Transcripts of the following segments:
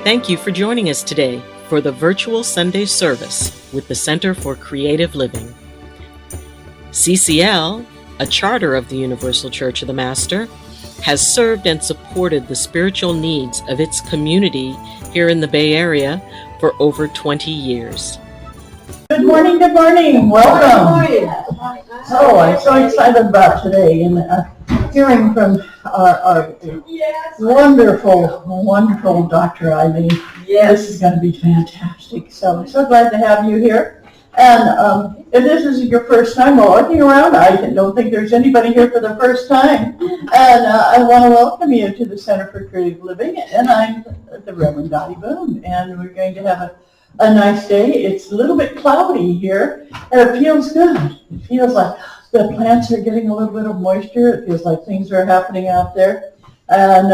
Thank you for joining us today for the virtual Sunday service with the Center for Creative Living. CCL, a charter of the Universal Church of the Master, has served and supported the spiritual needs of its community here in the Bay Area for over 20 years. Good morning, welcome. Good morning. Oh, I'm so excited about today and hearing from our wonderful Dr. Ayleen. Yes. This is going to be fantastic. So I'm so glad to have you here. And if this is your first time walking around, I don't think there's anybody here for the first time. And I want to welcome you to the Center for Creative Living. And I'm the Reverend Dottie Boone. And we're going to have a nice day. It's a little bit cloudy here, and it feels good. It feels like the plants are getting a little bit of moisture. It feels like things are happening out there. And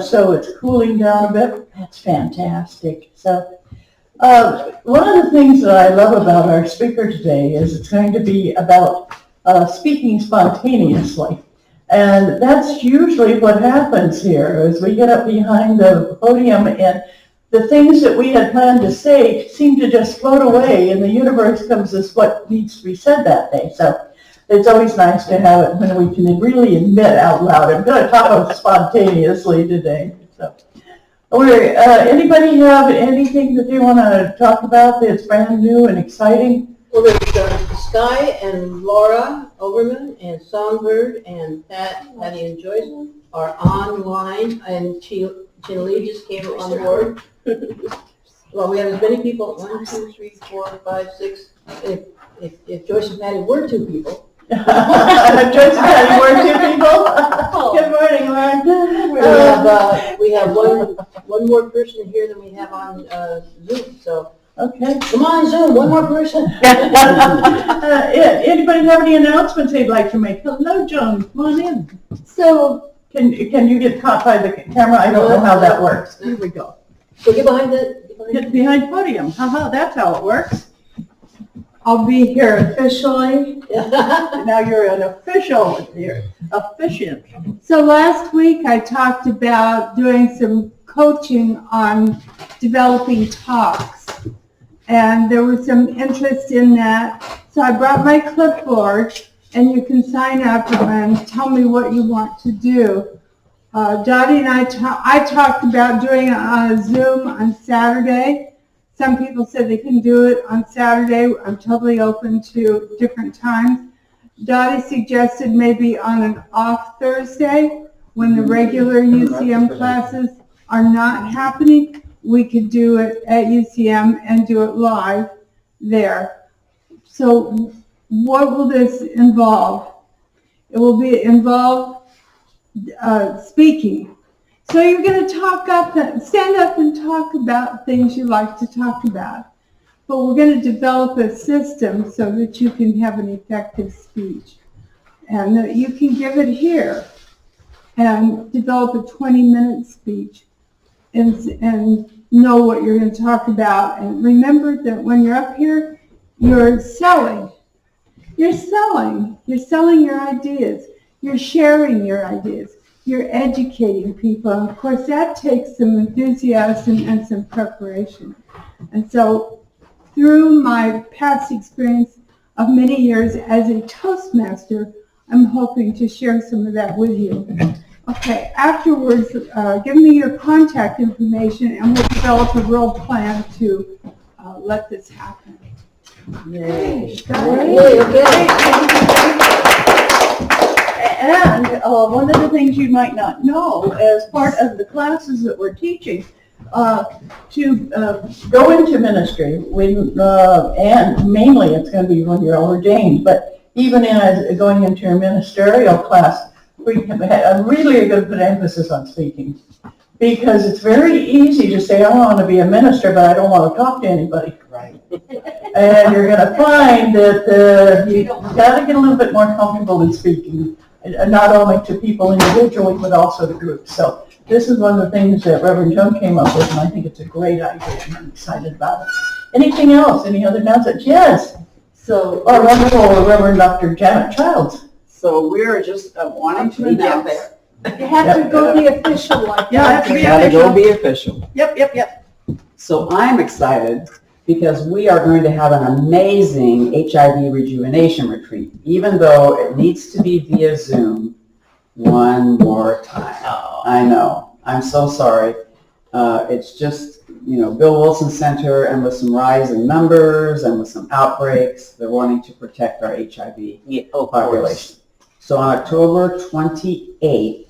so it's cooling down a bit. That's fantastic. So one of the things that I love about our speaker today is it's going to be about speaking spontaneously. And that's usually what happens here is we get up behind the podium and the things that we had planned to say seem to just float away, and the universe comes as what needs to be said that day. So it's always nice to have it when we can really admit out loud, I'm going to talk spontaneously today. So, anybody have anything that they want to talk about that's brand new and exciting? Well, there's Sky and Laura Overman and Songbird and Patty and Joyce are online, and Lee just came on board. Well, we have as many people, 1, 2, 3, 4, 5, 6. If Joyce and Patty were 2 people. Joyce and Patty were 2 people? Good morning, Lauren. We have one more person here than we have on Zoom, so. Okay. Come on, Zoom, one more person. Anybody have any announcements they'd like to make? Hello, Joan, come on in. So, can you get caught by the camera? I don't know how that works. There we go. So get behind Get behind podium. That's how it works. I'll be here officially. Now you're an official here, efficient. So last week I talked about doing some coaching on developing talks, and there was some interest in that. So I brought my clipboard, and you can sign up and tell me what you want to do. Dottie and I talked about doing it on a Zoom on Saturday. Some people said they can do it on Saturday. I'm totally open to different times. Dottie suggested maybe on an off Thursday when the regular UCM classes are not happening, we could do it at UCM and do it live there. So what will this involve? It will involve speaking. So you're going to stand up and talk about things you like to talk about. But we're going to develop a system so that you can have an effective speech. And that you can give it here and develop a 20-minute speech and know what you're going to talk about. And remember that when you're up here, you're selling. You're selling. You're selling your ideas. You're sharing your ideas. You're educating people. And of course, that takes some enthusiasm and some preparation. And so through my past experience of many years as a Toastmaster, I'm hoping to share some of that with you. Okay, afterwards, give me your contact information and we'll develop a real plan to let this happen. Yay. And one of the things you might not know, as part of the classes that we're teaching, to go into ministry, and mainly it's going to be when you're ordained, but even going into your ministerial class, we have a really good emphasis on speaking. Because it's very easy to say, I want to be a minister, but I don't want to talk to anybody. Right. And you're going to find that you've got to get a little bit more comfortable in speaking, not only to people individually, but also to groups. So this is one of the things that Reverend Joan came up with, and I think it's a great idea, and I'm excited about it. Anything else? Any other announcements? Yes. So, wonderful Reverend Dr. Janet Childs. So we're just wanting to announce You have to go be official like that. Yeah, I have to be Gotta go official. be official. Yep. So I'm excited because we are going to have an amazing HIV rejuvenation retreat, even though it needs to be via Zoom one more time. I know. I'm so sorry. It's just, Bill Wilson Center, and with some rising numbers and with some outbreaks, they're wanting to protect our HIV population. So on October 28th,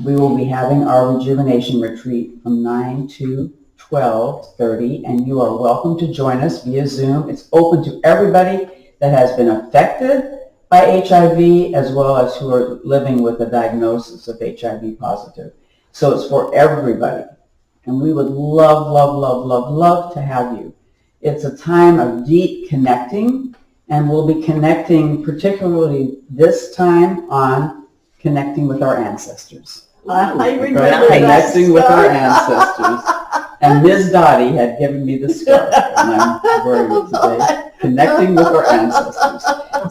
we will be having our rejuvenation retreat from 9 to 12:30, and you are welcome to join us via Zoom. It's open to everybody that has been affected by HIV, as well as who are living with a diagnosis of HIV positive. So it's for everybody. And we would love to have you. It's a time of deep connecting, and we'll be connecting particularly this time on connecting with our ancestors. I Right? remember that. Connecting with our ancestors. And Ms. Dottie had given me the scarf, and I'm wearing it today. Connecting with our ancestors.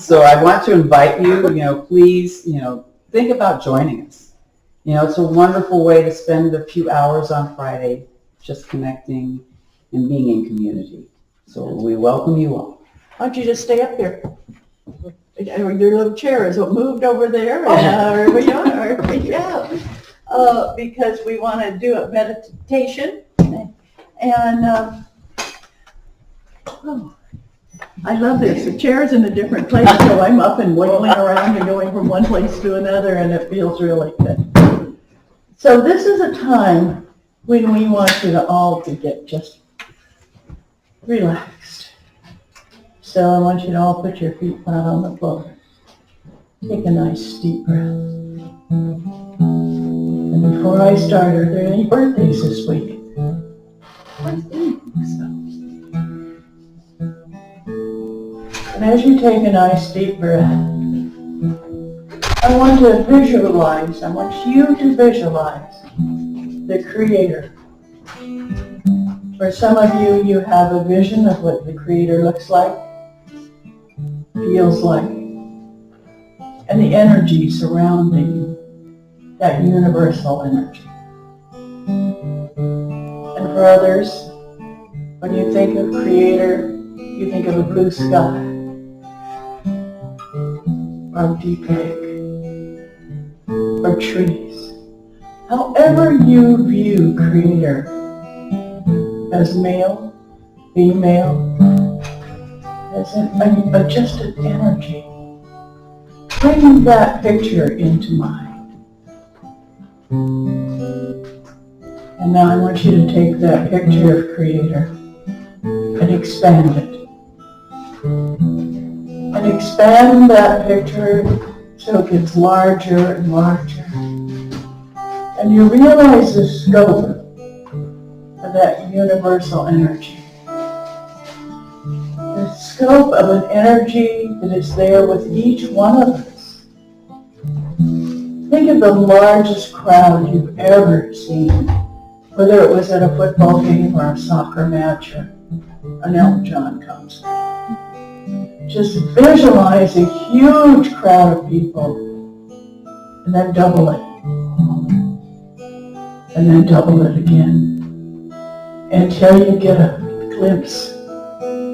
So I want to invite you, please, think about joining us. It's a wonderful way to spend a few hours on Friday just connecting and being in community. So we welcome you all. Why don't you just stay up here? Your little chair is moved over there, and we are, yeah. Because we want to do a meditation, and I love this. The chair's in a different place, so I'm up and wiggling around and going from one place to another, and it feels really good. So this is a time when we want you to all to get just relaxed. So I want you to all put your feet flat on the floor. Take a nice deep breath. And before I start, are there any birthdays this week? I think so. And as you take a nice deep breath, I want you to visualize the Creator. For some of you, you have a vision of what the Creator looks like, feels like, and the energy surrounding that universal energy. And for others, when you think of Creator, you think of a blue sky, or a deep lake, or trees. However you view Creator, as male, female, as an adjusted energy, bring that picture into mind. And now I want you to take that picture of Creator and expand it. And expand that picture so it gets larger and larger. And you realize the scope of that universal energy. The scope of an energy that is there with each one of us. Think of the largest crowd you've ever seen, whether it was at a football game or a soccer match or an Elton John concert. Just visualize a huge crowd of people, and then double it. And then double it again, until you get a glimpse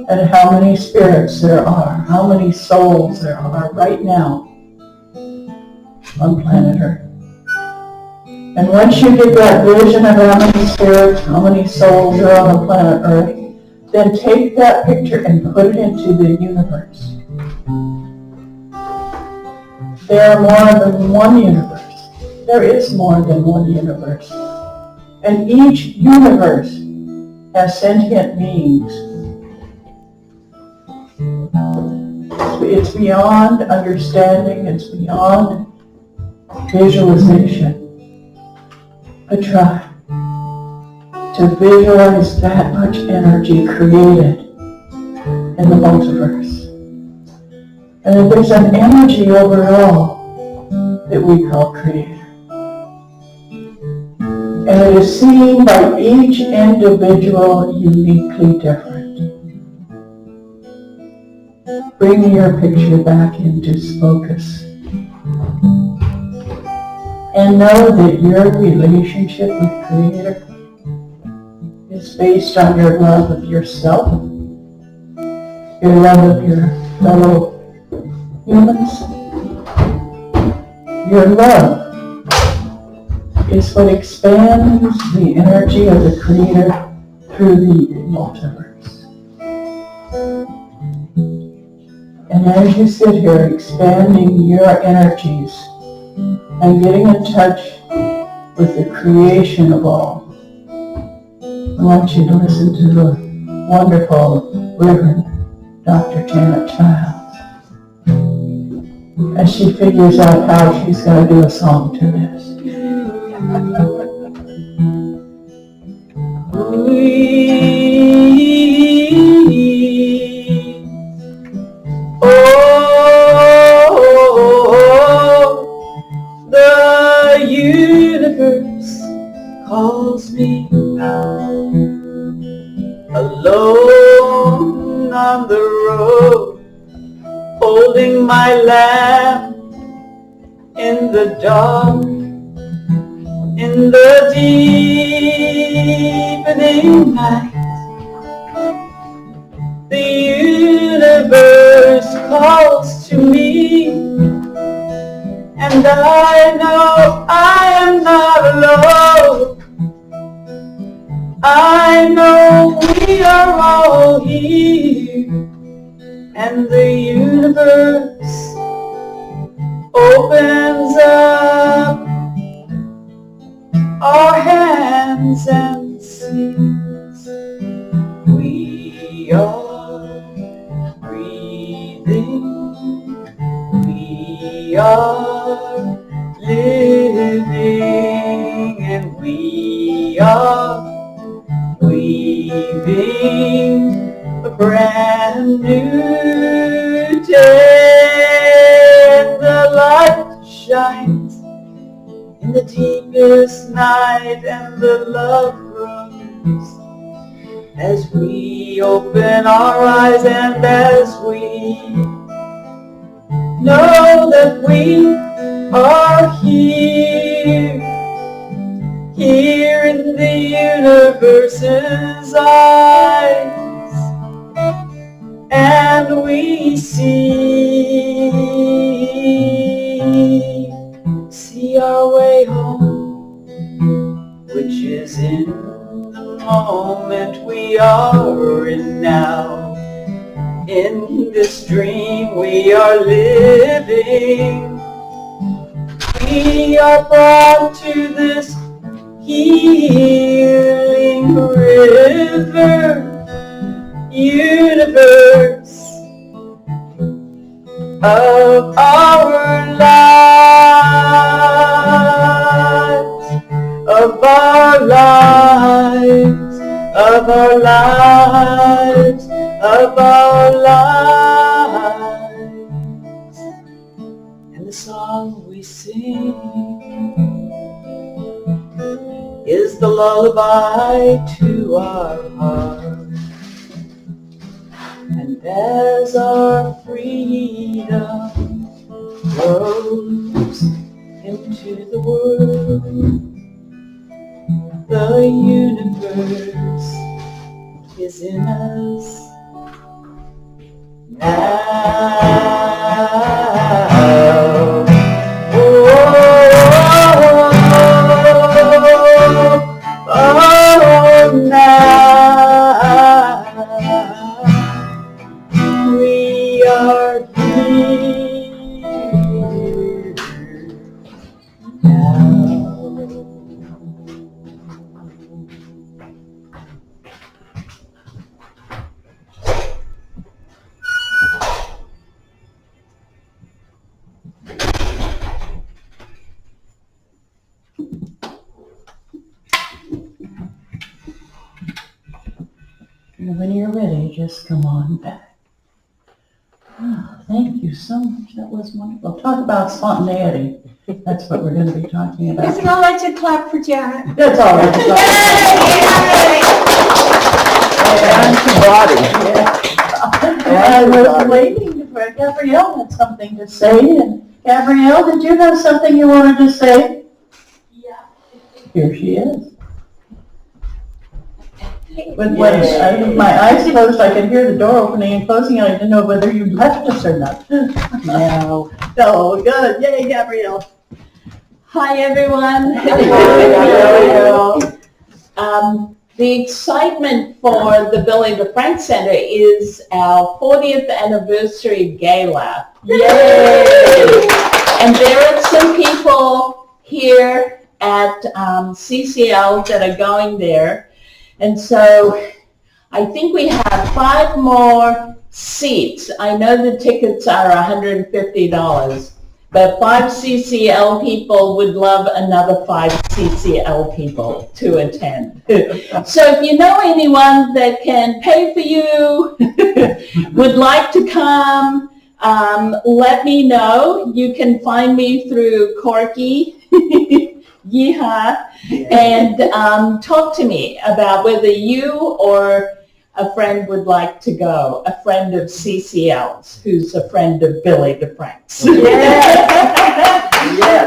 at how many spirits there are, how many souls there are right now on planet Earth. And once you get that vision of how many spirits, how many souls are on the planet Earth, then take that picture and put it into the universe. There are more than one universe. There is more than one universe. And each universe has sentient beings. It's beyond understanding, it's beyond visualization. But try to visualize that much energy created in the multiverse. And that there's an energy overall that we call Creator. And it is seen by each individual uniquely different. Bring your picture back into focus. And know that your relationship with Creator is based on your love of yourself, your love of your fellow humans. Your love is what expands the energy of the Creator through the multiverse. And as you sit here expanding your energies and getting in touch with the creation of all, I want you to listen to the wonderful Reverend Dr. Janet Childs as she figures out how she's going to do a song to this. The universe calls me alone on the road, holding my lamp in the dark, in the deepening night. The universe calls to me, and I know I am not alone. I know we are all here, and the universe opens up our hands and sees we are breathing, we are living, and we are weaving a brand new day. The light shines in the deepest night, and the love grows as we open our eyes, and as we know that we are here, here in the universe's eyes, and we see our way home, which is in the moment we are in now. In this dream we are living, we are brought to this healing river, universe of our lives, of our lives, of our lives, of our lives. And the song we sing is the lullaby to our heart. And as our freedom grows into the world, the universe is in us now. Now we are here now. And when you're ready, just come on back. Oh, thank you so much. That was wonderful. Talk about spontaneity. That's what we're going to be talking about. Is it all right to clap for Janet? That's all right. I was waiting for Gabrielle had something to say. And Gabrielle, did you have something you wanted to say? Here she is. With my eyes closed, I could hear the door opening and closing, and I didn't know whether you left us or not. No. Oh, good. Yay, Gabrielle. Hi, everyone. Hello. The excitement for the Billy DeFrank Center is our 40th anniversary gala. Yay! And there are some people here at CCL that are going there. And so I think we have 5 more seats. I know the tickets are $150. But 5 CCL people would love another 5 CCL people to attend. So if you know anyone that can pay for you, would like to come, let me know. You can find me through Corky, Yeehaw, and talk to me about whether you or a friend would like to go, a friend of CCL's, who's a friend of Billy DeFrank's. Yeah.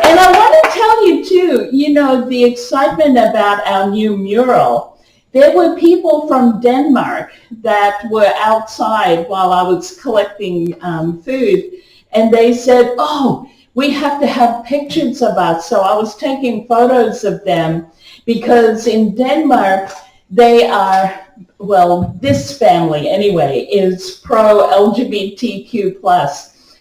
And I want to tell you too, you know, the excitement about our new mural. There were people from Denmark that were outside while I was collecting food, and they said, oh, we have to have pictures of us. So I was taking photos of them because in Denmark, they are, well, this family anyway, is pro-LGBTQ+,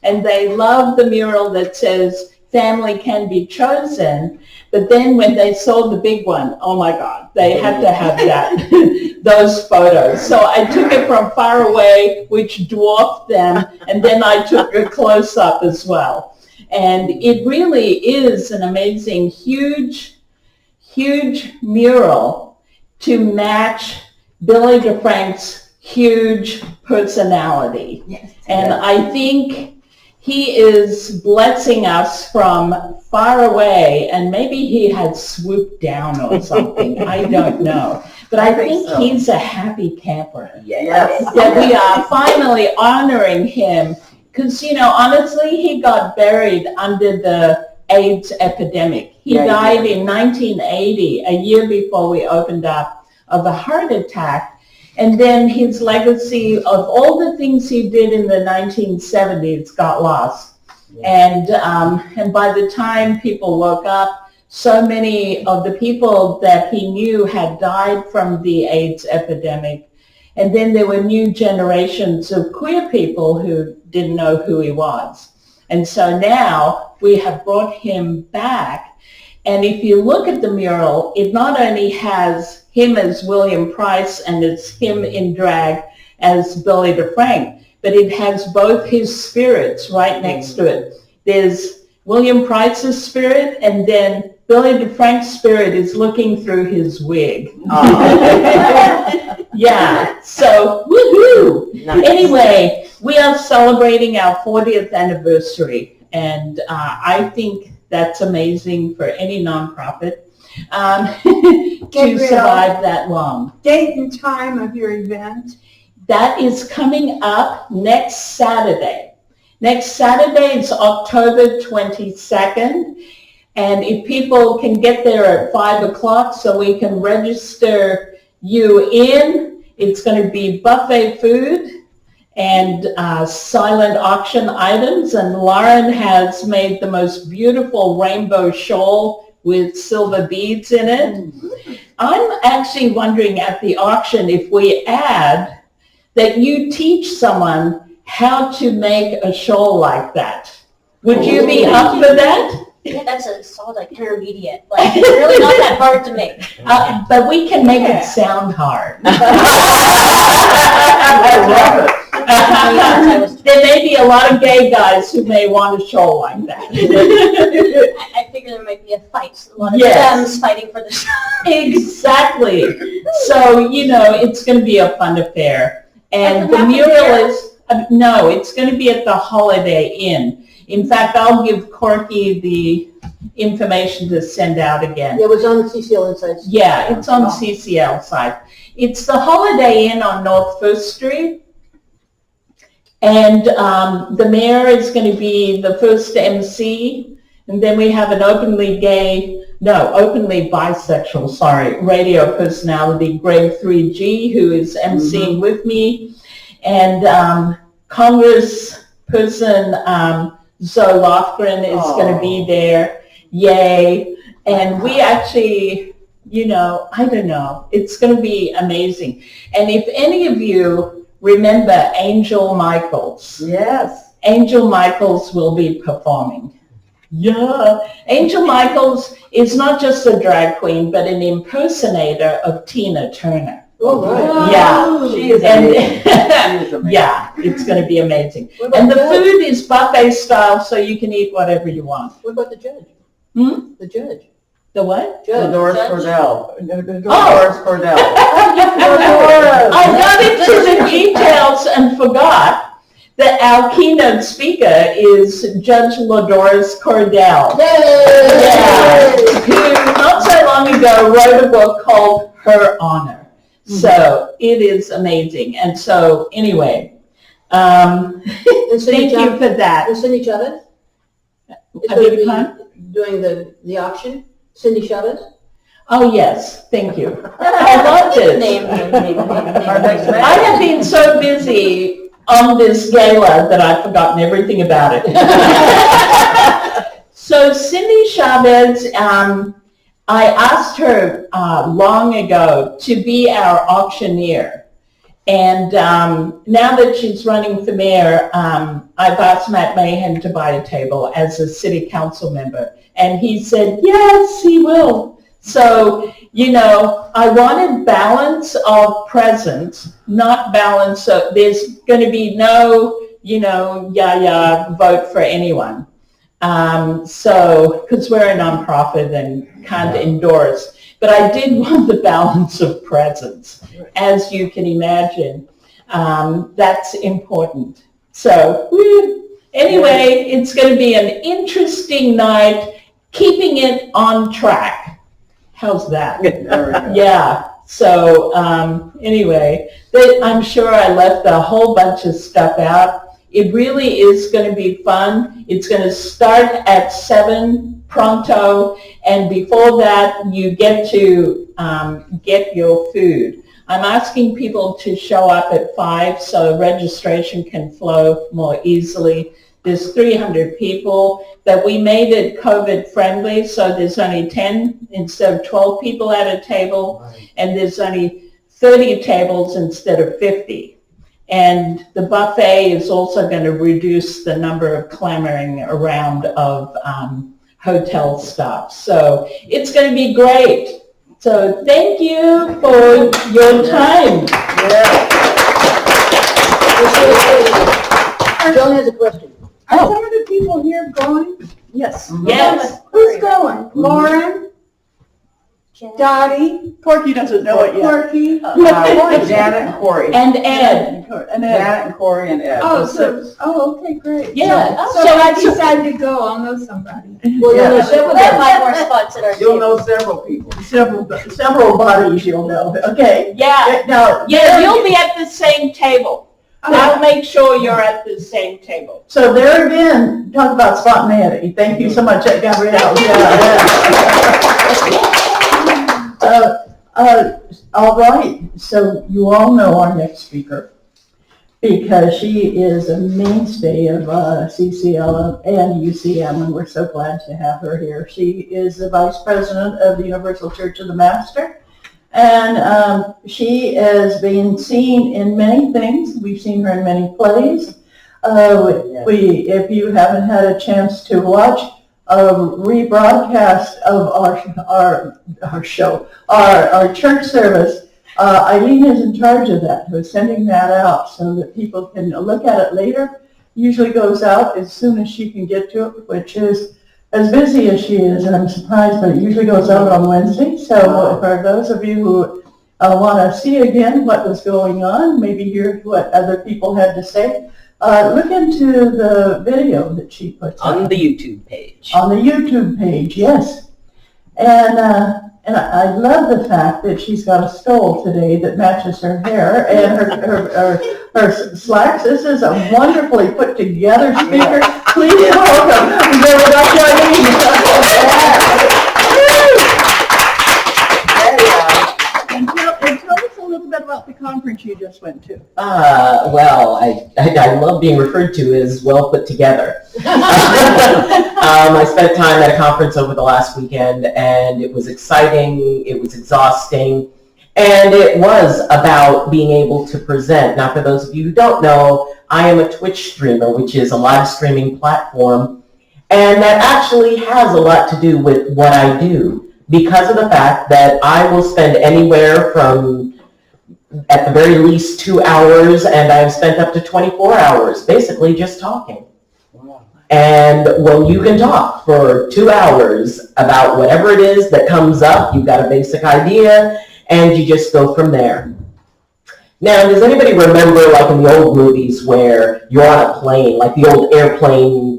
and they love the mural that says family can be chosen, but then when they saw the big one, oh my God, they had to have that, those photos. So I took it from far away, which dwarfed them, and then I took a close-up as well. And it really is an amazing, huge mural to match Billy DeFrank's huge personality. Yes. And I think he is blessing us from far away, and maybe he had swooped down or something. I don't know. But I think so. He's a happy camper. Yes. That we are finally honoring him. Because, you know, honestly, he got buried under the AIDS epidemic. He died in 1980, a year before we opened up, of a heart attack. And then his legacy of all the things he did in the 1970s got lost. And by the time people woke up, so many of the people that he knew had died from the AIDS epidemic. And then there were new generations of queer people who didn't know who he was. And so now we have brought him back. And if you look at the mural, it not only has him as William Price and it's him in drag as Billy DeFrank, but it has both his spirits right next to it. There's William Price's spirit, and then Billy DeFrank's spirit is looking through his wig. Yeah, so woohoo! Nice. Anyway, we are celebrating our 40th anniversary, and I think that's amazing for any nonprofit to survive that long. Date and time of your event? That is coming up next Saturday. Next Saturday is October 22nd. And if people can get there at 5 o'clock so we can register you in, it's going to be buffet food and silent auction items. And Lauren has made the most beautiful rainbow shawl with silver beads in it. I'm actually wondering at the auction if we add that you teach someone how to make a shawl like that. Would you be up for that? Yeah, that's a solid, like, intermediate. Like, it's really not that hard to make. But we can make it sound hard. There may be a lot of gay guys who may want a shawl like that. I figure there might be a fight. A lot of Yes. gems fighting for the shawl. Exactly. So, you know, it's going to be a fun affair. And At the the mural Happy is, no, it's going to be at the Holiday Inn. In fact, I'll give Corky the information to send out again. It was on the CCL Insights. Yeah, it's on the CCL side. It's the Holiday Inn on North First Street. And the mayor is going to be the first MC. And then we have an openly gay openly bisexual, radio personality Greg 3G, who is emceeing with me, and Congressperson Zoe Lofgren is going to be there. Yay. And we actually, I don't know, it's going to be amazing. And if any of you remember Angel Michaels. Yes. Angel Michaels will be performing. Yeah. Angel Michaels is not just a drag queen, but an impersonator of Tina Turner. Oh, right. Yeah. She is amazing. She is amazing. Yeah, it's going to be amazing. What about And the judge? food is buffet style, so you can eat whatever you want. What about the judge? The judge. The what? Judge. Doris Judge. Cordell. Oh. Doris Cordell. I got into the details and forgot that our keynote speaker is Judge Doris Cordell. Yay! Yeah, who not so long ago wrote a book called Her Honor. So it is amazing. And so anyway, And thank you for that. And Cindy Chavez? I Is beg going your to pardon? be doing the auction? Cindy Chavez? Oh, yes, thank you. I loved it. Our next man. I have been so busy on this gala that I've forgotten everything about it. So Cindy Chavez, I asked her long ago to be our auctioneer. And now that she's running for mayor, I've asked Matt Mahan to buy a table as a city council member. And he said, yes, he will. So, I wanted balance of presence, not balance of, there's going to be no, vote for anyone. Because we're a nonprofit and can't endorse. But I did want the balance of presence. As you can imagine, that's important. So, anyway, it's going to be an interesting night, keeping it on track. How's that? Yeah. So anyway, I'm sure I left a whole bunch of stuff out. It really is going to be fun. It's going to start at 7 pronto, and before that, you get to get your food. I'm asking people to show up at 5 so registration can flow more easily. There's 300 people, but we made it COVID friendly, so there's only 10 instead of 12 people at a table, and there's only 30 tables instead of 50. And the buffet is also going to reduce the number of clamoring around of hotel staff. So it's going to be great. So thank you for your time. Joan has a question. Are some of the people here going? Yes. Yes. Who's going? Lauren, Dottie, Corky doesn't know it yet. Corky. Janet and Corey. And Ed. And then, Janet and Corey and Ed. Okay, great. Yeah. So if I decide to go, I'll know somebody. Well, Yeah. there's several We have 5 more spots at our You'll table. know several people. several bodies you'll know. Okay. Yeah. Now, Yeah, you'll be at the same table. I'll make sure you're at the same table. so there again, talk about spontaneity. Thank you so much, Gabrielle. All right, so you all know our next speaker because she is a mainstay of CCL and UCM, and we're so glad to have her here. She is the Vice President of the Universal Church of the Master, and she has been seen in many things. We've seen her in many plays. If you haven't had a chance to watch a rebroadcast of our show, our church service, Ayleen is in charge of that, who's sending that out so that people can look at it later. Usually goes out as soon as she can get to it, which is as busy as she is, and I'm surprised, but it usually goes out on Wednesday. So for those of you who want to see again what was going on, maybe hear what other people had to say, look into the video that she puts On up. the YouTube page. On the YouTube page, yes. And I love the fact that she's got a stole today that matches her hair and her slacks. This is a wonderfully put together speaker. Please welcome Dr. Ayleen. just went to? Well, I love being referred to as well put together. I spent time at a conference over the last weekend, and it was exciting, it was exhausting, and it was about being able to present. Now, for those of you who don't know, I am a Twitch streamer, which is a live streaming platform, and that actually has a lot to do with what I do, because of the fact that I will spend anywhere from, at the very least, 2 hours, and I've spent up to 24 hours basically just talking. And when you can talk for 2 hours about whatever it is that comes up, you've got a basic idea, and you just go from there. Now, does anybody remember, like in the old movies where you're on a plane, like the old airplane,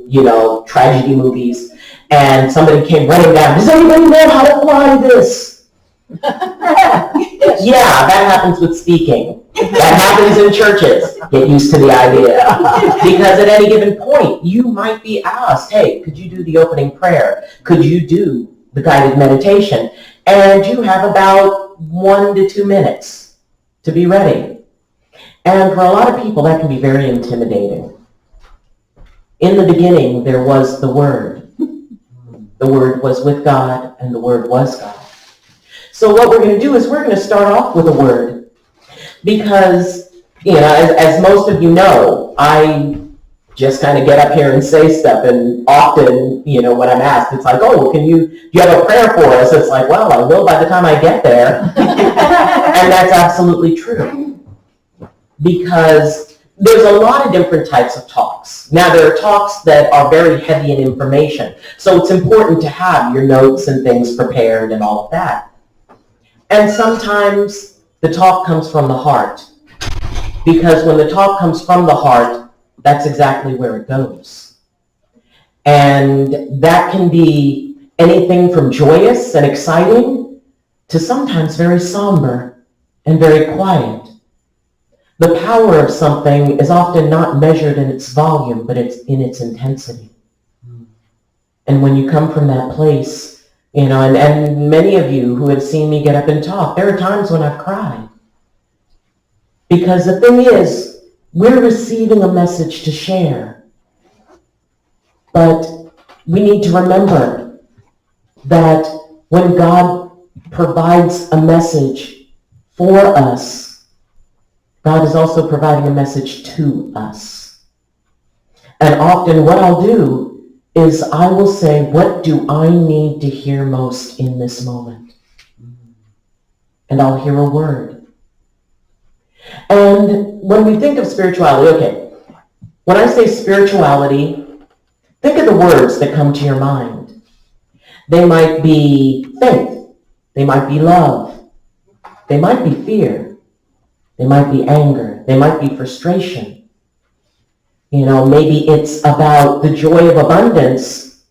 tragedy movies, and somebody came running down, does anybody know how to fly this? Yeah, that happens with speaking. That happens in churches. Get used to the idea. Because at any given point, you might be asked, hey, could you do the opening prayer? Could you do the guided meditation? And you have about 1 to 2 minutes to be ready. And for a lot of people, that can be very intimidating. In the beginning, there was the Word. The Word was with God, and the Word was God. So what we're going to do is we're going to start off with a word, because, as most of you know, I just kind of get up here and say stuff, and often, when I'm asked, it's like, oh, do you have a prayer for us? It's like, well, I will by the time I get there. And that's absolutely true, because there's a lot of different types of talks. Now, there are talks that are very heavy in information, so it's important to have your notes and things prepared and all of that. And sometimes the talk comes from the heart, because when the talk comes from the heart, that's exactly where it goes. And that can be anything from joyous and exciting to sometimes very somber and very quiet. The power of something is often not measured in its volume, but it's in its intensity. And when you come from that place, and many of you who have seen me get up and talk, there are times when I've cried. Because the thing is, we're receiving a message to share. But we need to remember that when God provides a message for us, God is also providing a message to us. And often what I'll do is I will say, what do I need to hear most in this moment? And I'll hear a word. And when we think of spirituality, okay, when I say spirituality, think of the words that come to your mind. They might be faith. They might be love. They might be fear. They might be anger. They might be frustration. Maybe it's about the joy of abundance,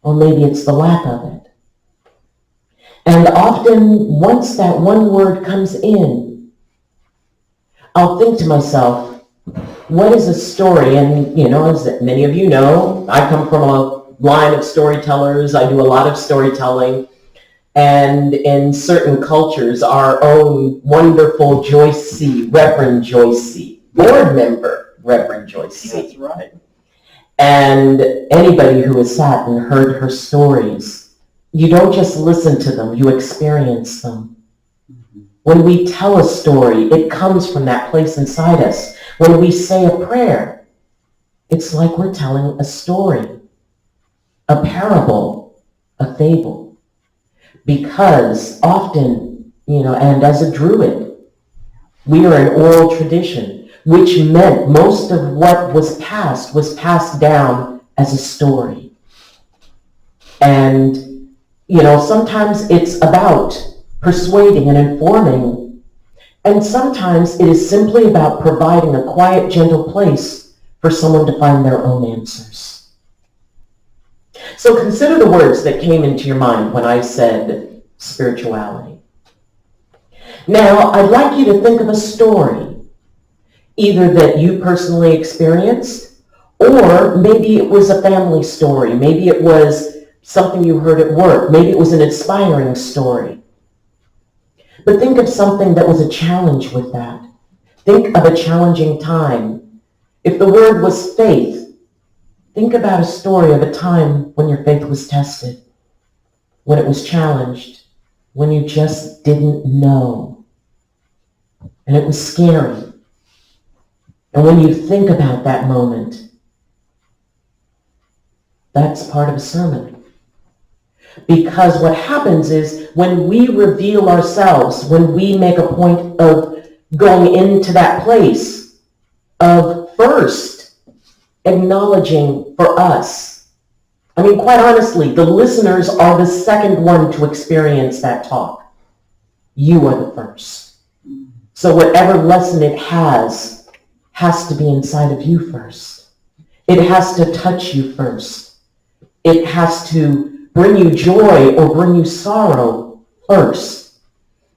or maybe it's the lack of it. And often, once that one word comes in, I'll think to myself, what is a story? And, as many of you know, I come from a line of storytellers. I do a lot of storytelling. And in certain cultures, our own wonderful Joyce C., Reverend Joyce C., board member, Reverend Joyce C. That's right. And anybody who has sat and heard her stories, you don't just listen to them, you experience them. Mm-hmm. When we tell a story, it comes from that place inside us. When we say a prayer, it's like we're telling a story, a parable, a fable. Because often, and as a Druid, we are an oral tradition, which meant most of what was passed down as a story. And, sometimes it's about persuading and informing, and sometimes it is simply about providing a quiet, gentle place for someone to find their own answers. So consider the words that came into your mind when I said spirituality. Now, I'd like you to think of a story, either that you personally experienced, or maybe it was a family story. Maybe it was something you heard at work. Maybe it was an inspiring story. But think of something that was a challenge with that. Think of a challenging time. If the word was faith, think about a story of a time when your faith was tested, when it was challenged, when you just didn't know. And it was scary. And when you think about that moment, that's part of a sermon. Because what happens is when we reveal ourselves, when we make a point of going into that place of first acknowledging for us. I mean, quite honestly, the listeners are the second one to experience that talk. You are the first. So whatever lesson it has to be inside of you first. It has to touch you first. It has to bring you joy or bring you sorrow first.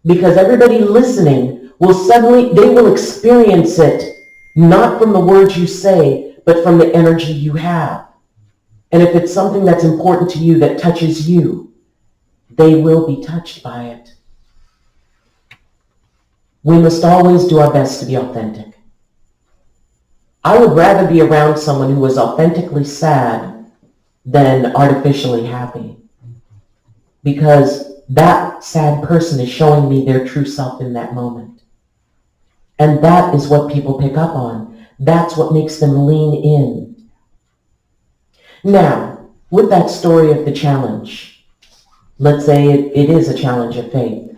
Because everybody listening they will experience it not from the words you say, but from the energy you have. And if it's something that's important to you, that touches you, they will be touched by it. We must always do our best to be authentic. I would rather be around someone who was authentically sad than artificially happy. Because that sad person is showing me their true self in that moment. And that is what people pick up on. That's what makes them lean in. Now, with that story of the challenge, let's say it is a challenge of faith.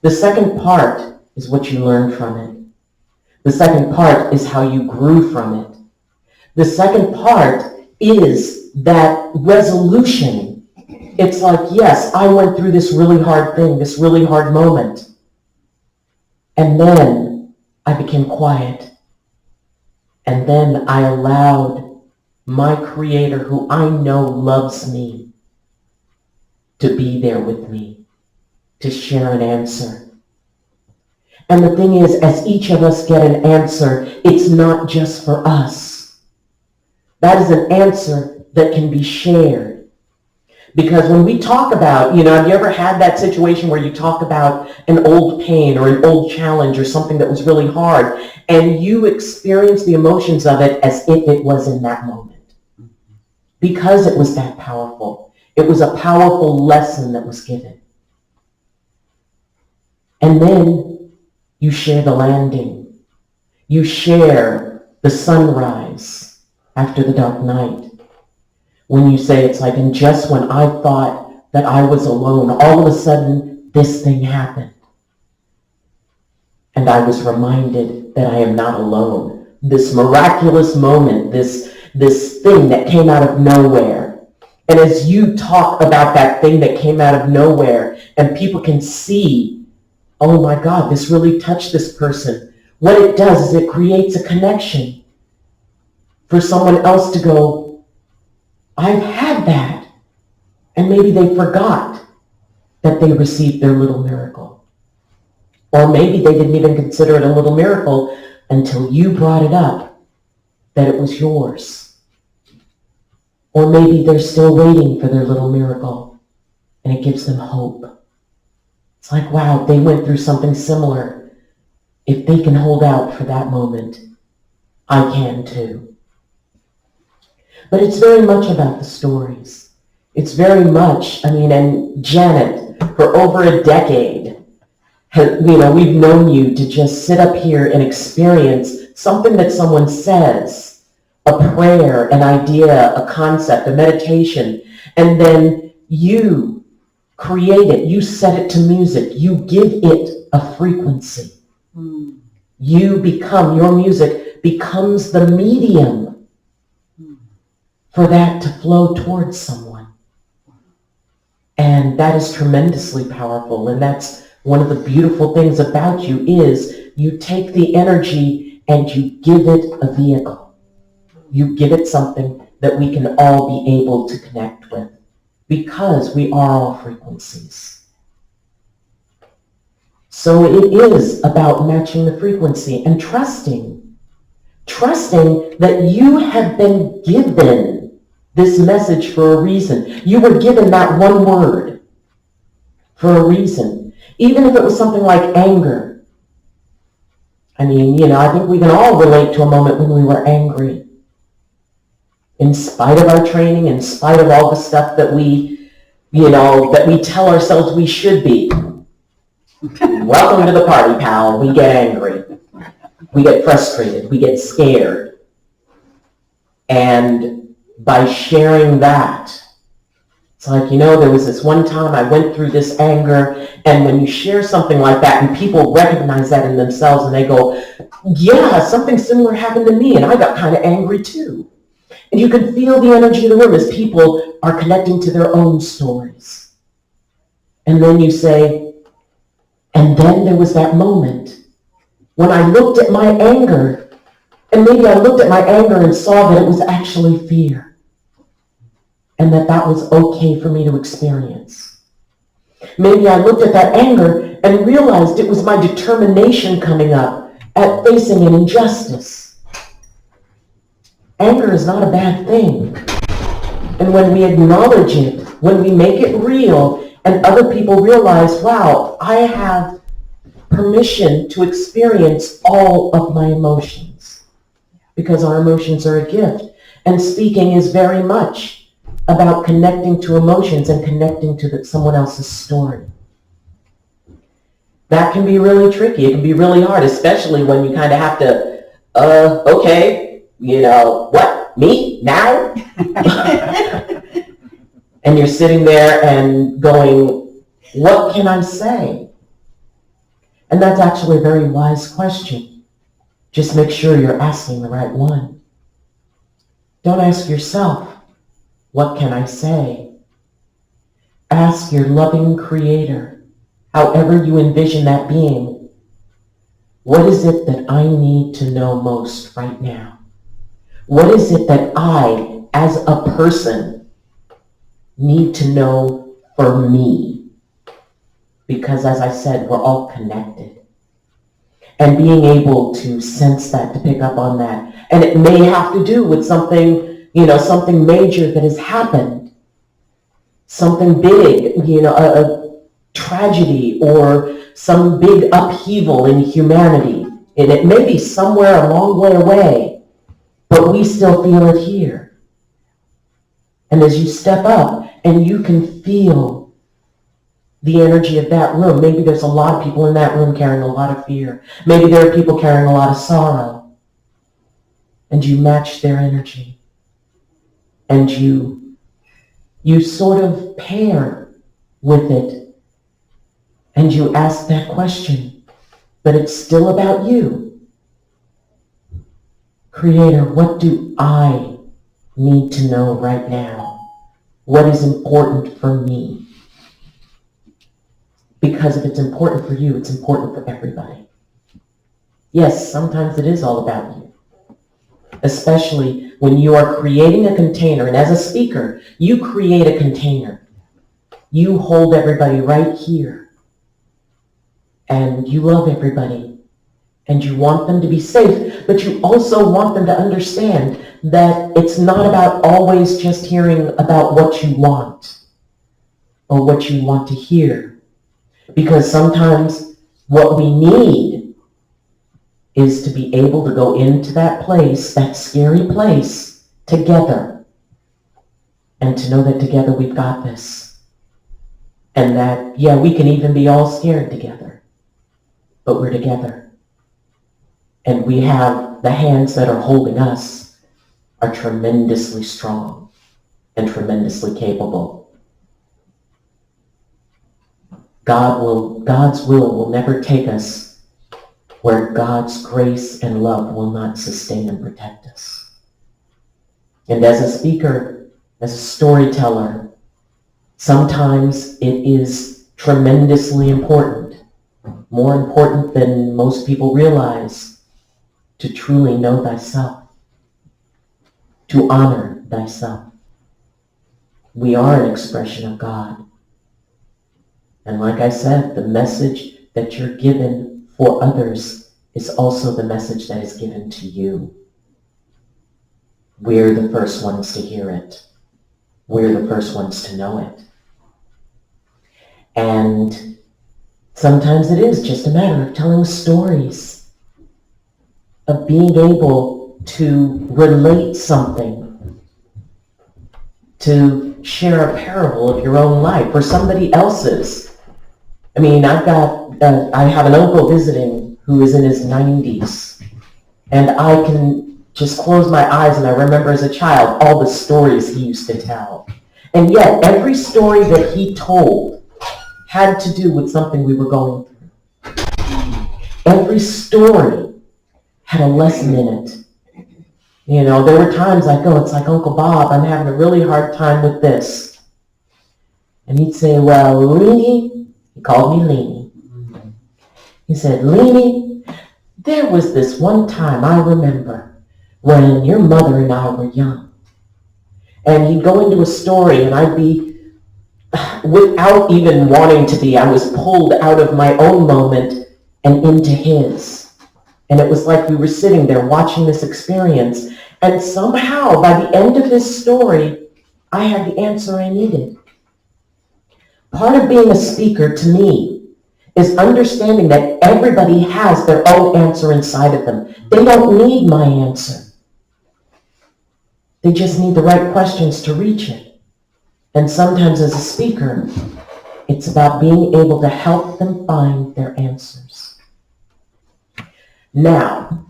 The second part is what you learned from it. The second part is how you grew from it. The second part is that resolution. It's like, yes, I went through this really hard thing, this really hard moment. And then I became quiet. And then I allowed my Creator, who I know loves me, to be there with me, to share an answer. And the thing is, as each of us get an answer, it's not just for us. That is an answer that can be shared. Because when we talk about, have you ever had that situation where you talk about an old pain or an old challenge or something that was really hard, and you experience the emotions of it as if it was in that moment? Because it was that powerful. It was a powerful lesson that was given. And then you share the landing. You share the sunrise after the dark night. When you say it's like, and just when I thought that I was alone, all of a sudden this thing happened. And I was reminded that I am not alone. This miraculous moment, this thing that came out of nowhere. And as you talk about that thing that came out of nowhere, and people can see, oh my God, this really touched this person. What it does is it creates a connection for someone else to go, I've had that. And maybe they forgot that they received their little miracle. Or maybe they didn't even consider it a little miracle until you brought it up, that it was yours. Or maybe they're still waiting for their little miracle, and it gives them hope. It's like, wow, they went through something similar. If they can hold out for that moment, I can too. But it's very much about the stories. It's very much, and Janet, for over a decade, we've known you to just sit up here and experience something that someone says, a prayer, an idea, a concept, a meditation, and then you create it, you set it to music, you give it a frequency. Your music becomes the medium for that to flow towards someone. And that is tremendously powerful. And that's one of the beautiful things about you is you take the energy and you give it a vehicle. You give it something that we can all be able to connect with, because we are all frequencies. So it is about matching the frequency and trusting that you have been given this message for a reason. You were given that one word for a reason. Even if it was something like anger. I mean, I think we can all relate to a moment when we were angry. In spite of our training, in spite of all the stuff that we tell ourselves we should be. Welcome to the party, pal. We get angry. We get frustrated. We get scared. And by sharing that, it's like, there was this one time I went through this anger, and when you share something like that and people recognize that in themselves and they go, yeah, something similar happened to me and I got kind of angry too. And you can feel the energy of the room as people are connecting to their own stories. And then you say, and then there was that moment when I looked at my anger, and maybe I looked at my anger and saw that it was actually fear. And that was okay for me to experience. Maybe I looked at that anger and realized it was my determination coming up at facing an injustice. Anger is not a bad thing. And when we acknowledge it, when we make it real, and other people realize, wow, I have permission to experience all of my emotions. Because our emotions are a gift. And speaking is very much about connecting to emotions and connecting to someone else's story. That can be really tricky. It can be really hard, especially when you kind of have to, okay, what, me, now? And you're sitting there and going, what can I say? And that's actually a very wise question. Just make sure you're asking the right one. Don't ask yourself, what can I say? Ask your loving Creator, however you envision that being, what is it that I need to know most right now? What is it that I, as a person, need to know for me? Because as I said, we're all connected. And being able to sense that, to pick up on that. And it may have to do with something something major that has happened, something big, a tragedy or some big upheaval in humanity. And it may be somewhere a long way away, but we still feel it here. And as you step up and you can feel the energy of that room, maybe there's a lot of people in that room carrying a lot of fear. Maybe there are people carrying a lot of sorrow. And you match their energy. And you sort of pair with it, and you ask that question, but it's still about you. Creator, what do I need to know right now? What is important for me? Because if it's important for you, it's important for everybody. Yes, sometimes it is all about you. Especially when you are creating a container, and as a speaker, you create a container. You hold everybody right here, and you love everybody, and you want them to be safe, but you also want them to understand that it's not about always just hearing about what you want, or what you want to hear, because sometimes what we need is to be able to go into that place, that scary place, together. And to know that together we've got this. And that, yeah, we can even be all scared together. But we're together. And we have the hands that are holding us are tremendously strong and tremendously capable. God's will will never take us where God's grace and love will not sustain and protect us. And as a speaker, as a storyteller, sometimes it is tremendously important, more important than most people realize, to truly know thyself, to honor thyself. We are an expression of God. And like I said, the message that you're given for others is also the message that is given to you. We're the first ones to hear it. We're the first ones to know it. And sometimes it is just a matter of telling stories. of being able to relate something, to share a parable of your own life or somebody else's. I mean, I have an uncle visiting who is in his 90s, and I can just close my eyes and I remember as a child all the stories he used to tell. And yet, every story that he told had to do with something we were going through. Every story had a lesson in it. You know, there were times I go, it's like, Uncle Bob, I'm having a really hard time with this. And he'd say, well, Leanie, he called me Leanie. He said, Leanie, there was this one time I remember when your mother and I were young. And he'd go into a story and I'd be, without even wanting to be, I was pulled out of my own moment and into his. And it was like we were sitting there watching this experience. And somehow, by the end of his story, I had the answer I needed. Part of being a speaker, to me, is understanding that everybody has their own answer inside of them. They don't need my answer. They just need the right questions to reach it. And sometimes as a speaker, it's about being able to help them find their answers. Now,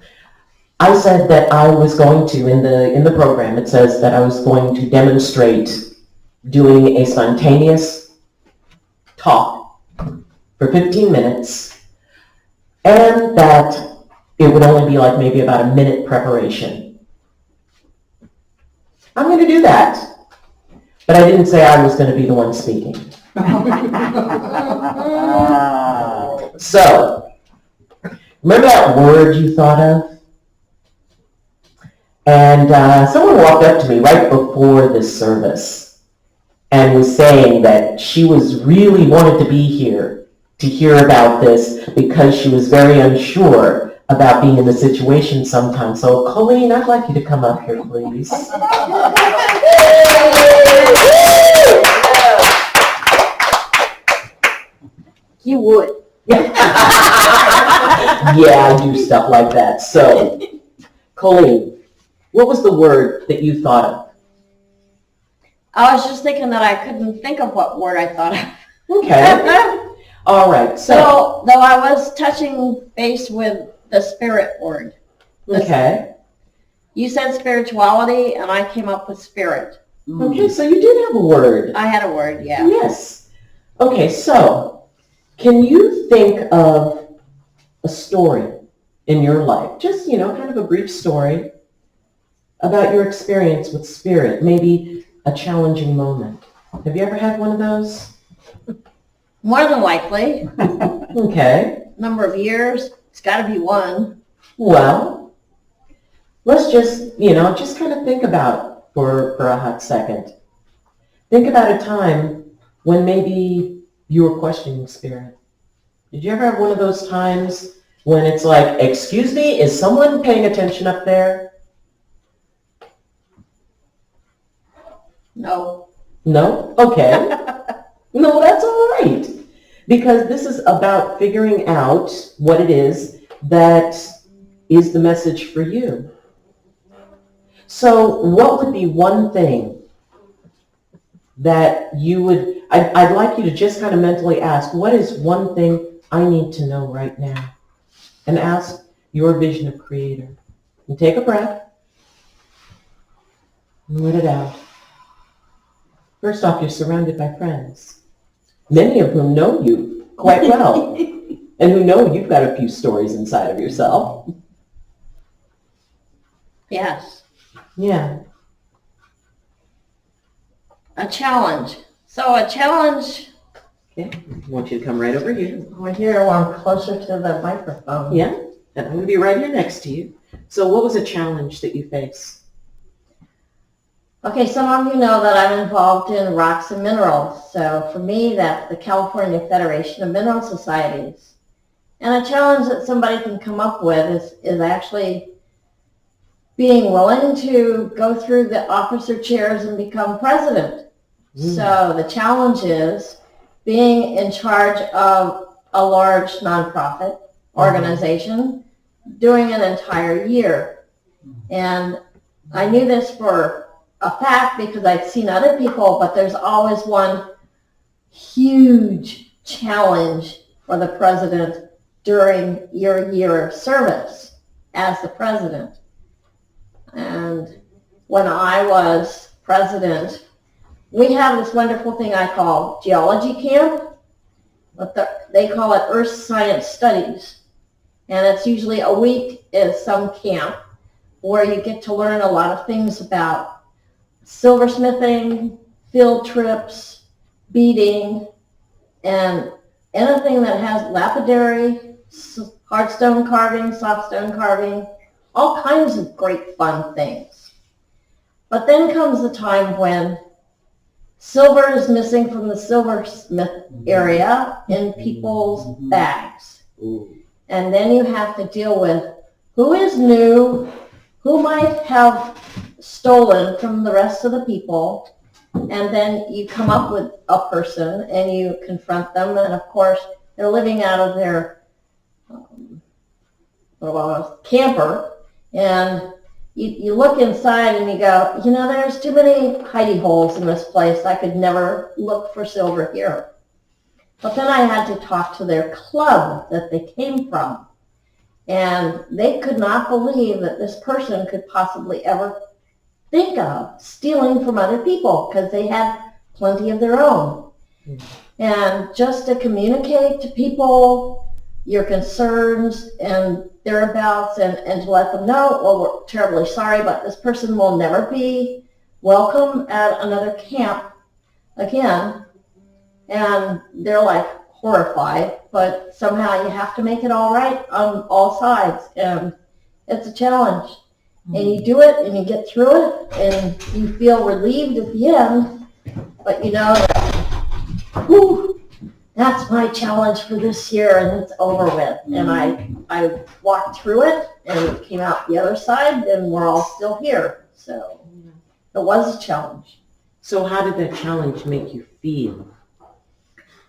I said that I was going to, in the program, it says that I was going to demonstrate doing a spontaneous talk for 15 minutes, and that it would only be like maybe about a minute preparation. I'm going to do that. But I didn't say I was going to be the one speaking. So, remember that word you thought of? And someone walked up to me right before this service and was saying that she was really wanted to be here to hear about this because she was very unsure about being in the situation sometimes. So, Colleen, I'd like you to come up here, please. You would. Yeah, I do stuff like that. So, Colleen, what was the word that you thought of? I was just thinking that I couldn't think of what word I thought of. Okay. All right. So, though I was touching base with the spirit word. Okay. You said spirituality, and I came up with spirit. Okay, so you did have a word. I had a word, yeah. Yes. Okay, so can you think of a story in your life, just, kind of a brief story about your experience with spirit, maybe a challenging moment? Have you ever had one of those? More than likely. Okay. Number of years. It's got to be one. Well, let's just kind of think about it for a hot second. Think about a time when maybe you were questioning spirit. Did you ever have one of those times when it's like, excuse me, is someone paying attention up there? No. No? Okay. No, that's all right. Because this is about figuring out what it is that is the message for you. So what would be one thing that you would, I'd like you to just kind of mentally ask, what is one thing I need to know right now? And ask your vision of creator. And take a breath. And let it out. First off, you're surrounded by friends, many of whom know you quite well, and who know you've got a few stories inside of yourself. Yes. Yeah. A challenge. So a challenge. Okay. I want you to come right over here. Over here, I'm closer to the microphone. Yeah. And I'm going to be right here next to you. So what was a challenge that you faced? Okay, some of you know that I'm involved in rocks and minerals. So for me, that's the California Federation of Mineral Societies. And a challenge that somebody can come up with is actually being willing to go through the officer chairs and become president. So the challenge is being in charge of a large nonprofit organization during an entire year. And I knew this for a fact because I'd seen other people, but there's always one huge challenge for the president during your year of service as the president. And when I was president, we have this wonderful thing I call geology camp, but they call it Earth Science Studies. And it's usually a week in some camp where you get to learn a lot of things about silversmithing, field trips, beading, and anything that has lapidary, hard stone carving, soft stone carving, all kinds of great fun things. But then comes the time when silver is missing from the silversmith area in people's bags. And then you have to deal with who is new, who might have stolen from the rest of the people, and then you come up with a person and you confront them, and of course they're living out of their camper, and you look inside and you go, you know, there's too many hidey holes in this place. I could never look for silver here. But then I had to talk to their club that they came from, and they could not believe that this person could possibly ever think of stealing from other people because they had plenty of their own. And just to communicate to people your concerns and thereabouts and to let them know, well, we're terribly sorry, but this person will never be welcome at another camp again. And they're like horrified, but somehow you have to make it all right on all sides. And it's a challenge. And you do it and you get through it and you feel relieved at the end, but you know that, whew, that's my challenge for this year and it's over with. And I walked through it and came out the other side and we're all still here. So it was a challenge. So how did that challenge make you feel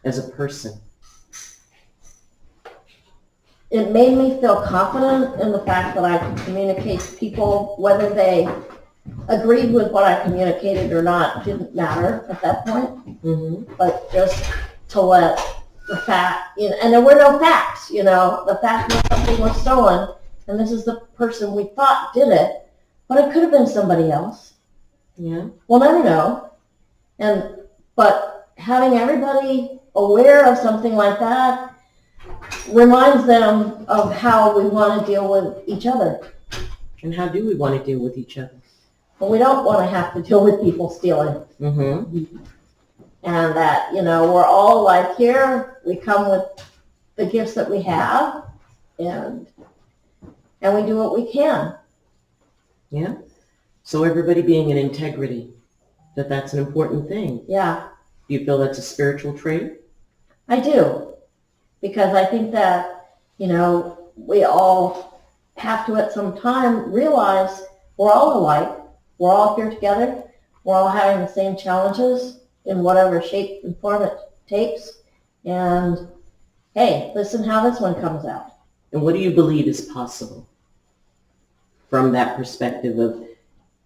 as a person? It made me feel confident in the fact that I could communicate to people, whether they agreed with what I communicated or not didn't matter at that point. Mm-hmm. But just to let the fact, and there were no facts, you know, the fact that something was stolen, and this is the person we thought did it, but it could have been somebody else. Yeah. We'll never know. But having everybody aware of something like that reminds them of how we want to deal with each other. And how do we want to deal with each other? Well, we don't want to have to deal with people stealing. Mm-hmm. And that, you know, we're all alike here. We come with the gifts that we have, and we do what we can. Yeah. So everybody being in integrity, that's an important thing. Yeah. Do you feel that's a spiritual trait? I do. Because I think that, you know, we all have to at some time realize we're all alike. We're all here together. We're all having the same challenges in whatever shape and form it takes. And hey, listen how this one comes out. And what do you believe is possible from that perspective of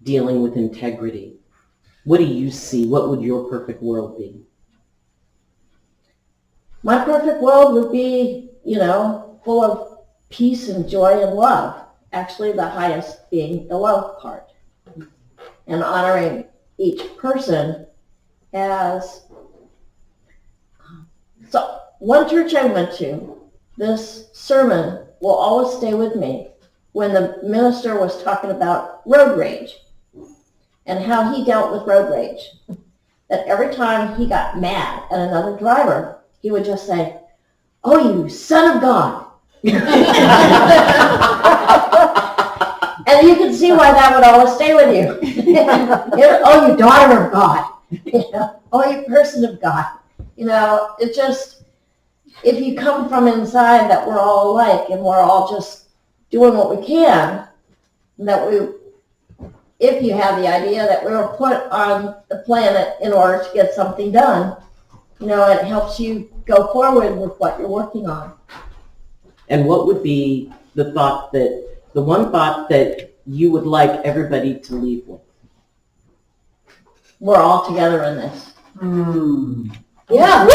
dealing with integrity? What do you see? What would your perfect world be? My perfect world would be, you know, full of peace and joy and love. Actually, the highest being the love part. And honoring each person as... So, one church I went to, this sermon will always stay with me when the minister was talking about road rage and how he dealt with road rage. That every time he got mad at another driver, he would just say, "Oh, you son of God." And you can see why that would always stay with you. "Oh, you daughter of God." "Oh, you person of God." You know, it just, if you come from inside that we're all alike and we're all just doing what we can, if you have the idea that we were put on the planet in order to get something done, you know, it helps you go forward with what you're working on. And what would be the one thought that you would like everybody to leave with? We're all together in this. Yeah.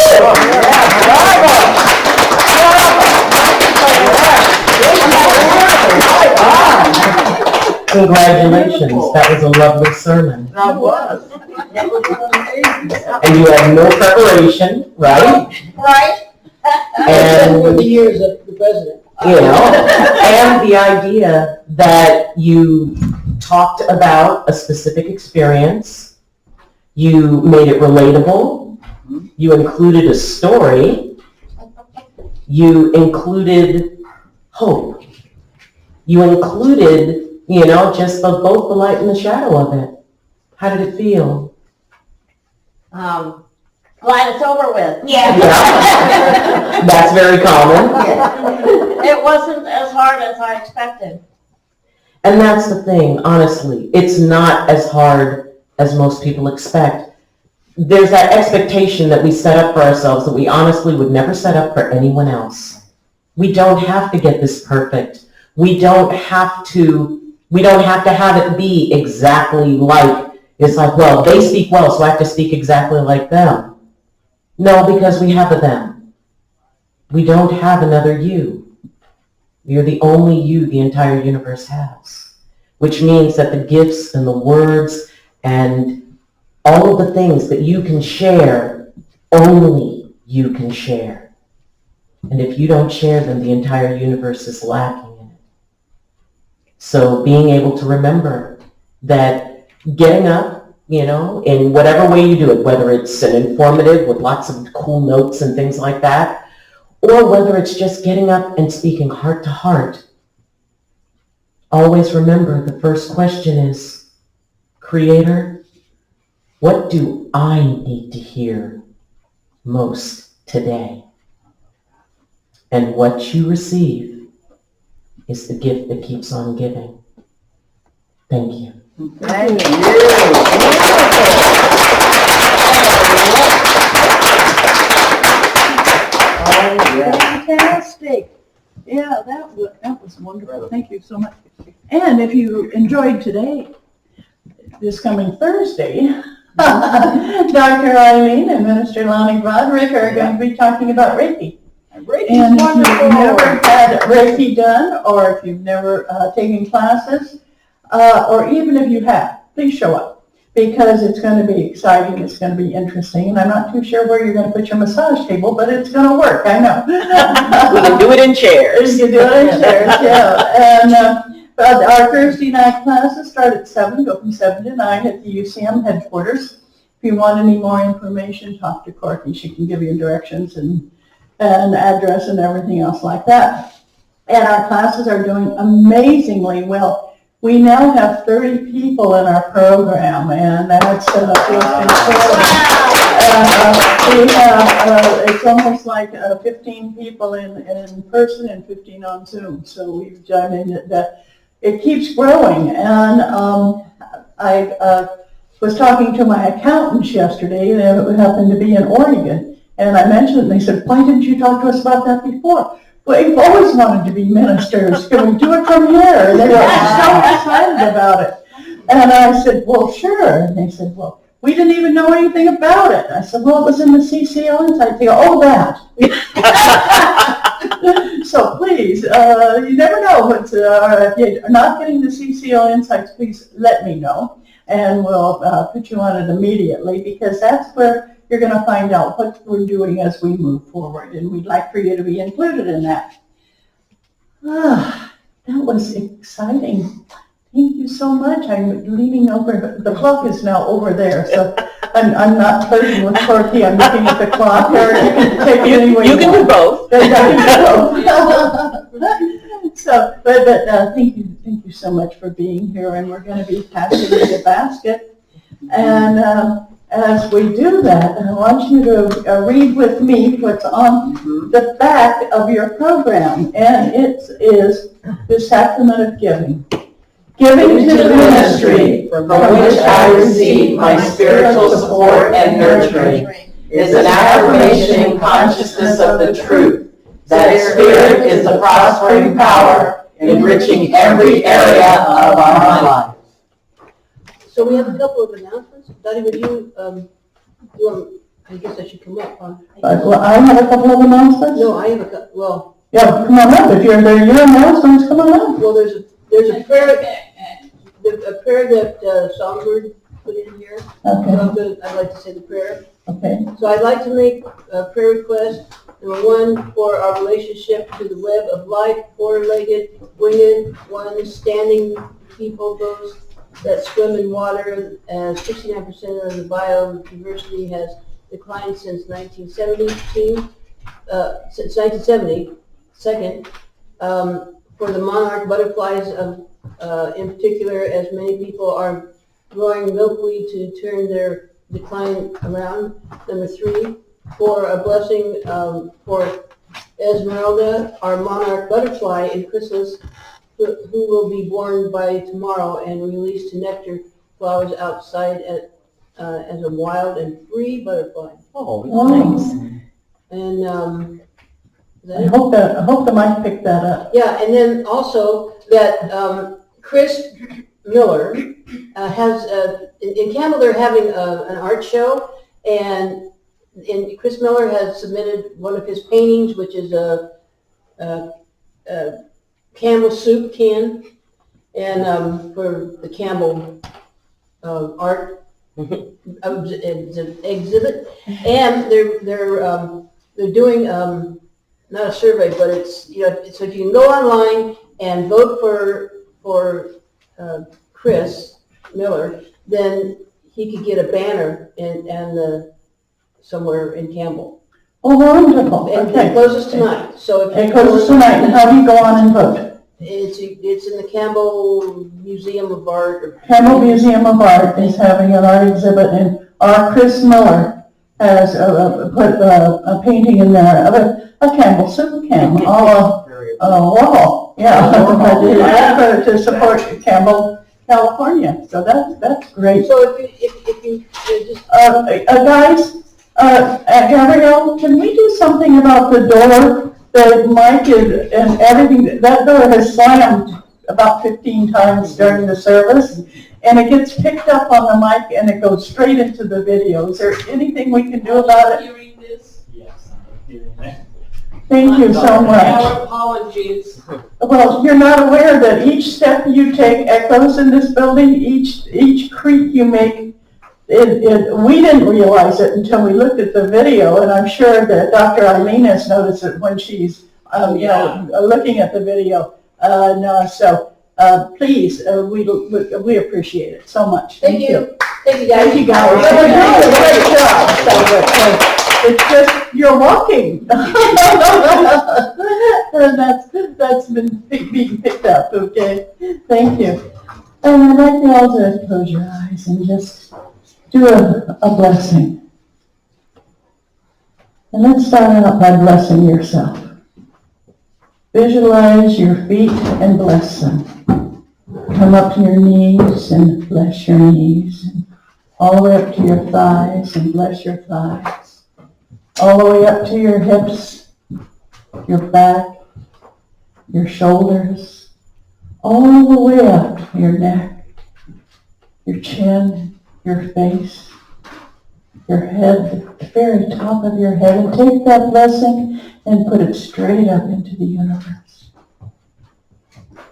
Congratulations, that was a lovely sermon. That was. And you had no preparation, right? Right. And With the years of the president. and the idea that you talked about a specific experience, you made it relatable, you included a story, you included hope, you included, just both the light and the shadow of it. How did it feel? Glad it's over with. Yeah. That's very common. It wasn't as hard as I expected. And that's the thing, honestly. It's not as hard as most people expect. There's that expectation that we set up for ourselves that we honestly would never set up for anyone else. We don't have to get this perfect. We don't have to have it be exactly like, it's like, well, they speak well, so I have to speak exactly like them. No, because we have a them. We don't have another you. You're the only you the entire universe has, which means that the gifts and the words and all of the things that you can share, only you can share. And if you don't share them, the entire universe is lacking in it. So being able to remember that getting up, in whatever way you do it, whether it's an informative with lots of cool notes and things like that, or whether it's just getting up and speaking heart to heart, always remember the first question is, Creator, what do I need to hear most today? And what you receive is the gift that keeps on giving. Thank you. Thank you. Fantastic. Yeah, that was wonderful. Thank you so much. And if you enjoyed today, this coming Thursday, Dr. Ayleen and Minister Lonnie Broderick are going to be talking about Reiki. And if you've never had Reiki done, or if you've never taken classes, or even if you have, please show up, because it's going to be exciting, it's going to be interesting, and I'm not too sure where you're going to put your massage table, but it's going to work, I know. We can do it in chairs. You can do it in chairs, yeah. And our Thursday night classes start at 7, go from 7 to 9 at the UCM headquarters. If you want any more information, talk to Corky. She can give you directions and address and everything else like that. And our classes are doing amazingly well. We now have 30 people in our program, and that's incredible. We have, it's almost like 15 people in person and 15 on Zoom. So we've done it keeps growing. And I was talking to my accountants yesterday, who happened to be in Oregon, and I mentioned it, and they said, why didn't you talk to us about that before? We've always wanted to be ministers. Can we do it from here? And they were so excited about it. And I said, well, sure. And they said, well, we didn't even know anything about it. I said, well, it was in the CCO Insights. They go, oh, that. So please, you never know. If you're not getting the CCO Insights, please let me know. And we'll put you on it immediately, because that's where you're going to find out what we're doing as we move forward, and we'd like for you to be included in that. That was exciting. Thank you so much. I'm leaning over. The clock is now over there, so I'm not flirting with Corky. I'm looking at the clock. Or you can take it any way you can do both. So, but thank you so much for being here, and we're going to be passing you the basket. And as we do that, I want you to read with me what's on the back of your program, and it is the Sacrament of Giving. Giving to the ministry from which I receive my spiritual support and nurturing is an affirmation and consciousness of the truth that Spirit is the prospering power enriching every area of our life. So we have a couple of announcements. Dottie, would I guess I should come up, huh? Well, I have a couple of announcements. No, I have a couple, well, Yeah, come on up. If you're there, your announcements, come on up. well, there's a prayer, a prayer that Songbird put in here. Okay, I'd like to say the prayer. okay. So I'd like to make a prayer request, number one, for our relationship to the web of life, four-legged, winged, one standing people, those that swim in water, 69% of the biodiversity has declined since 1970. Second, for the monarch butterflies in particular, as many people are growing milkweed to turn their decline around. Number three, for a blessing for Esmeralda, our monarch butterfly in chrysalis, who will be born by tomorrow and released to nectar flowers outside as a wild and free butterfly. Oh, Nice. And is that I it? hope the mic picked that up. Yeah, and then also that Chris Miller has, in Campbell they're having an art show, and Chris Miller has submitted one of his paintings, which is a Campbell soup can, and for the Campbell art exhibit, and they're doing not a survey, but it's, you know, so you can go online and vote for Chris Miller, then he could get a banner and somewhere in Campbell. Oh, wonderful. And Okay. it closes tonight, so if you It closes tonight. And how do you go on and vote? it's in the Campbell Museum of Art. Or Campbell Museum of Art is having an art exhibit, and our Chris Miller has put a painting in there of a Campbell soup can. Wall. Yeah, to support Campbell, California. So that's great. So if you just Guys, Gabrielle, can we do something about the door? The mic and everything, that door has slammed about 15 times during the service, and it gets picked up on the mic and it goes straight into the video. Is there anything we can do about it? Hearing this? Yes, I'm hearing that. Thank you so much. Our apologies. Well, you're not aware that each step you take echoes in this building, each creak you make. We didn't realize it until we looked at the video, and I'm sure that Dr. Ayleen has noticed it when she's, looking at the video. Please, we appreciate it so much. thank you guys. Thank you guys. You're doing a great job. It's just, you're walking. And that's been being picked up, okay? Thank you. And I'd like you all to close your eyes and just do a blessing. And let's start out by blessing yourself. Visualize your feet and bless them. Come up to your knees and bless your knees. And all the way up to your thighs and bless your thighs. All the way up to your hips, your back, your shoulders. All the way up to your neck, your chin, your face, your head, the very top of your head, and take that blessing and put it straight up into the universe.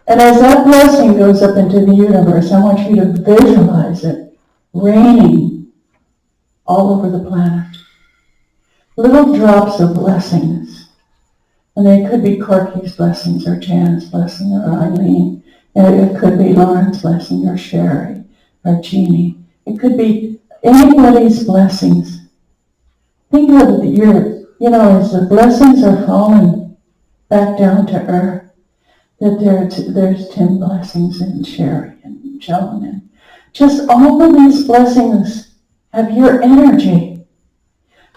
And as that blessing goes up into the universe, I want you to visualize it raining all over the planet. Little drops of blessings. And they could be Corky's blessings or Jan's blessing or Ayleen. And it could be Lauren's blessing or Sherry or Jeannie. It could be anybody's blessings. Think of as the blessings are falling back down to earth, that there's 10 blessings in Sherry and Joan, and just all of these blessings have your energy.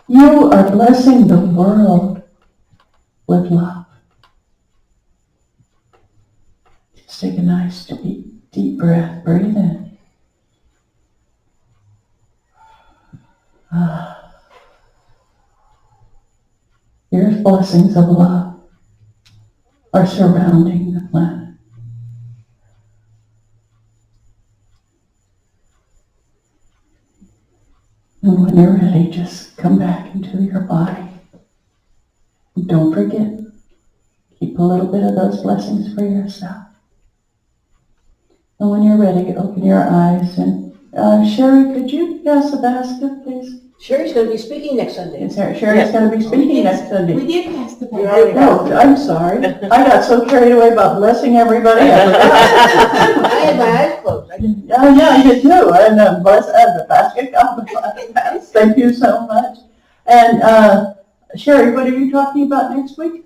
You are blessing the world with love. Just take a nice deep breath, breathe in. Your blessings of love are surrounding the planet. And when you're ready, just come back into your body. And don't forget, keep a little bit of those blessings for yourself. And when you're ready, open your eyes. And Sherry, could you pass the basket, please? Sherry's going to be speaking next Sunday. Sherry's going to be speaking next Sunday. We did pass the You already basket. Oh, I'm sorry. I got so carried away about blessing everybody. I forgot. I had my eyes closed. I didn't. Yeah, you do. And bless the basket. Thank you so much. And Sherry, what are you talking about next week?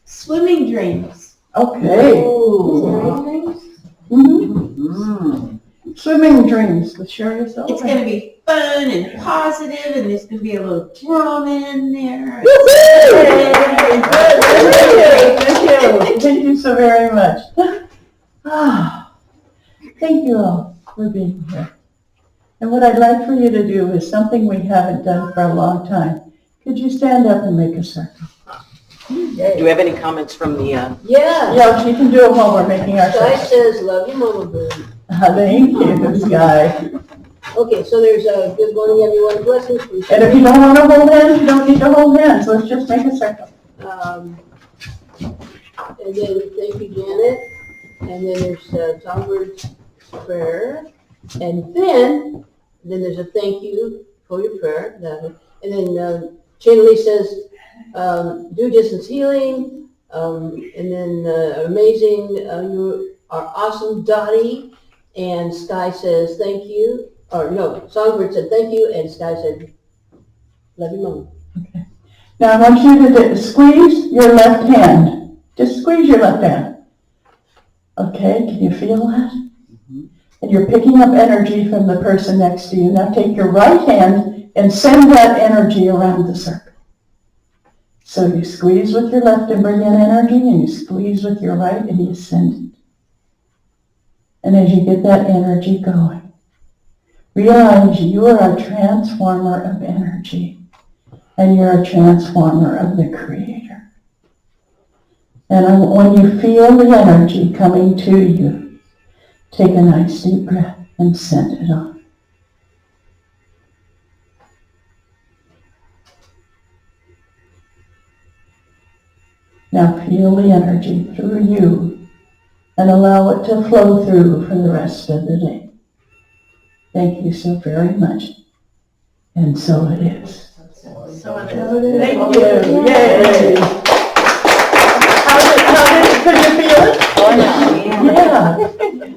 Swimming dreams. Okay. Mm-hmm. Swimming dreams with Sherry. It's going to be fun and positive, and there's going to be a little drama in there. Thank you so very much. Thank you all for being here. And what I'd like for you to do is something we haven't done for a long time. Could you stand up and make a circle? Do we have any comments from the, Yeah. Yeah, she can do it while we're making our Sky circle. says, love you, Mama Boo. Thank you, Sky. Okay, so there's a good morning, everyone. Blessings from And if you don't want to hold hands, you don't need to hold hands. Let's just make a circle. And then thank you, Janet. And then there's Songbird prayer. And then there's a thank you for your prayer. And then Chinley says, do distance healing. And then amazing, you are awesome, Dottie. And Sky says thank you. Or no, Songbird said thank you, and Sky said, love you, Mama. Okay. Now I want you to squeeze your left hand. Just squeeze your left hand. Okay, can you feel that? Mm-hmm. And you're picking up energy from the person next to you. Now take your right hand and send that energy around the circle. So you squeeze with your left and bring in energy, and you squeeze with your right and you send it. And as you get that energy going, realize you are a transformer of energy, and you're a transformer of the Creator. And when you feel the energy coming to you, take a nice deep breath and send it on. Now feel the energy through you and allow it to flow through for the rest of the day. Thank you so very much. And so it is. Thank you. Yay. Could you feel it? Oh, yeah. Yeah.